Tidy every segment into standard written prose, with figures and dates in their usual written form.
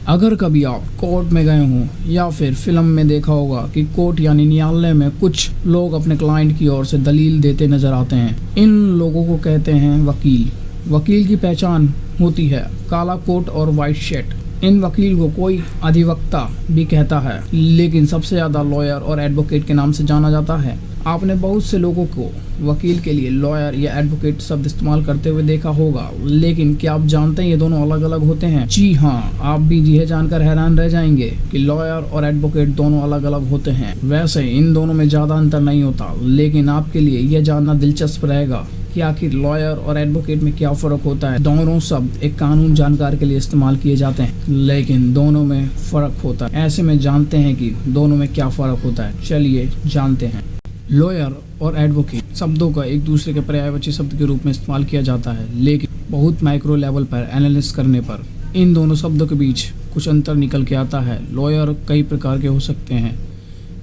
अगर कभी आप कोर्ट में गए हों या फिर फिल्म में देखा होगा कि कोर्ट यानी न्यायालय में कुछ लोग अपने क्लाइंट की ओर से दलील देते नजर आते हैं, इन लोगों को कहते हैं वकील। वकील की पहचान होती है काला कोट और वाइट शर्ट। इन वकील को कोई अधिवक्ता भी कहता है, लेकिन सबसे ज्यादा लॉयर और एडवोकेट के नाम से जाना जाता है। आपने बहुत से लोगों को वकील के लिए लॉयर या एडवोकेट शब्द इस्तेमाल करते हुए देखा होगा, लेकिन क्या आप जानते हैं ये दोनों अलग अलग होते हैं? जी हाँ, आप भी यह जानकर हैरान रह जाएंगे कि लॉयर और एडवोकेट दोनों अलग अलग होते हैं। वैसे इन दोनों में ज्यादा अंतर नहीं होता, लेकिन आपके लिए यह जानना दिलचस्प रहेगा कि आखिर लॉयर और एडवोकेट में क्या फर्क होता है। दोनों शब्द एक कानून जानकार के लिए इस्तेमाल किए जाते हैं, लेकिन दोनों में फर्क होता है। ऐसे में जानते हैं कि दोनों में क्या फर्क होता है। चलिए जानते हैं। लॉयर और एडवोकेट शब्दों का एक दूसरे के पर्यायवाची शब्द के रूप में इस्तेमाल किया जाता है, लेकिन बहुत माइक्रो लेवल पर एनालिसिस करने पर इन दोनों शब्दों के बीच कुछ अंतर निकल के आता है। लॉयर कई प्रकार के हो सकते हैं,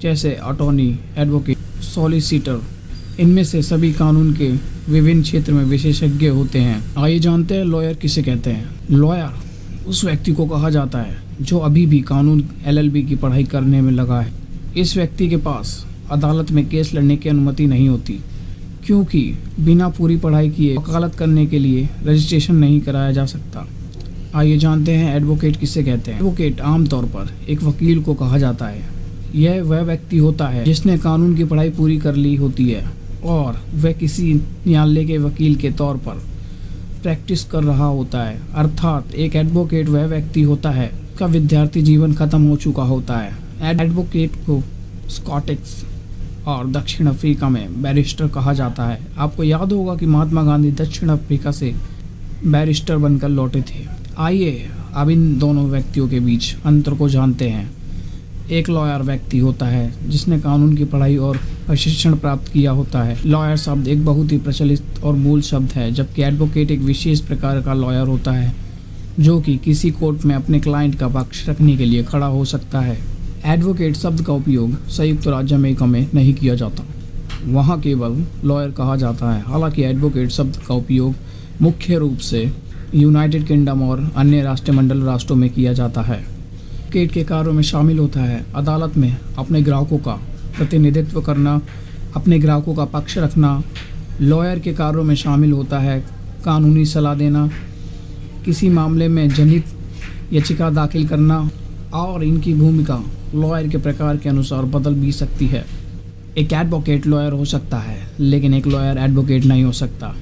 जैसे अटॉर्नी, एडवोकेट, सॉलिसिटर। इनमें से सभी कानून के विभिन्न क्षेत्र में विशेषज्ञ होते हैं। आइए जानते हैं लॉयर किसे कहते हैं। लॉयर उस व्यक्ति को कहा जाता है जो अभी भी कानून LLB की पढ़ाई करने में लगा है। इस व्यक्ति के पास अदालत में केस लड़ने की अनुमति नहीं होती, क्योंकि बिना पूरी पढ़ाई किए वकालत करने के लिए रजिस्ट्रेशन नहीं कराया जा सकता। आइए जानते हैं एडवोकेट किसे कहते हैं। एडवोकेट आमतौर पर एक वकील को कहा जाता है। यह वह व्यक्ति होता है जिसने कानून की पढ़ाई पूरी कर ली होती है और वह किसी न्यायालय के वकील के तौर पर प्रैक्टिस कर रहा होता है। अर्थात एक एडवोकेट वह व्यक्ति होता है का विद्यार्थी जीवन खत्म हो चुका होता है। एडवोकेट को स्कॉटिश और दक्षिण अफ्रीका में बैरिस्टर कहा जाता है। आपको याद होगा कि महात्मा गांधी दक्षिण अफ्रीका से बैरिस्टर बनकर लौटे थे। आइए अब इन दोनों व्यक्तियों के बीच अंतर को जानते हैं। एक लॉयर व्यक्ति होता है जिसने कानून की पढ़ाई और प्रशिक्षण प्राप्त किया होता है। लॉयर शब्द एक बहुत ही प्रचलित और मूल शब्द है, जबकि एडवोकेट एक विशेष प्रकार का लॉयर होता है जो कि किसी कोर्ट में अपने क्लाइंट का पक्ष रखने के लिए खड़ा हो सकता है। एडवोकेट शब्द का उपयोग संयुक्त राज्य अमेरिका में नहीं किया जाता, वहाँ केवल लॉयर कहा जाता है। हालांकि एडवोकेट शब्द का उपयोग मुख्य रूप से यूनाइटेड किंगडम और अन्य राष्ट्रमंडल राष्ट्रों में किया जाता है। एडवोकेट के कार्यों में शामिल होता है अदालत में अपने ग्राहकों का प्रतिनिधित्व करना, अपने ग्राहकों का पक्ष रखना। लॉयर के कार्यों में शामिल होता है कानूनी सलाह देना, किसी मामले में जनहित याचिका दाखिल करना, और इनकी भूमिका लॉयर के प्रकार के अनुसार बदल भी सकती है। एक एडवोकेट लॉयर हो सकता है, लेकिन एक लॉयर एडवोकेट नहीं हो सकता।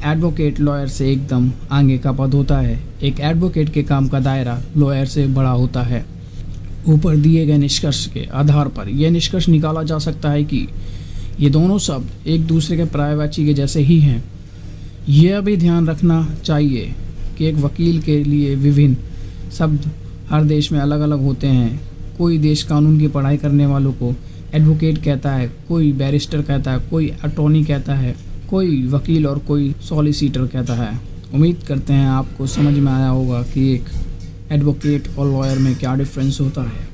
एडवोकेट लॉयर से एकदम आगे का पद होता है। एक एडवोकेट के काम का दायरा लॉयर से बड़ा होता है। ऊपर दिए गए निष्कर्ष के आधार पर यह निष्कर्ष निकाला जा सकता है कि ये दोनों शब्द एक दूसरे के पर्यायवाची के जैसे ही हैं। यह भी ध्यान रखना चाहिए कि एक वकील के लिए विभिन्न शब्द हर देश में अलग अलग होते हैं। कोई देश कानून की पढ़ाई करने वालों को एडवोकेट कहता है, कोई बैरिस्टर कहता है, कोई अटॉर्नी कहता है, कोई वकील और कोई सॉलिसिटर कहता है। उम्मीद करते हैं आपको समझ में आया होगा कि एक एडवोकेट और लॉयर में क्या डिफरेंस होता है।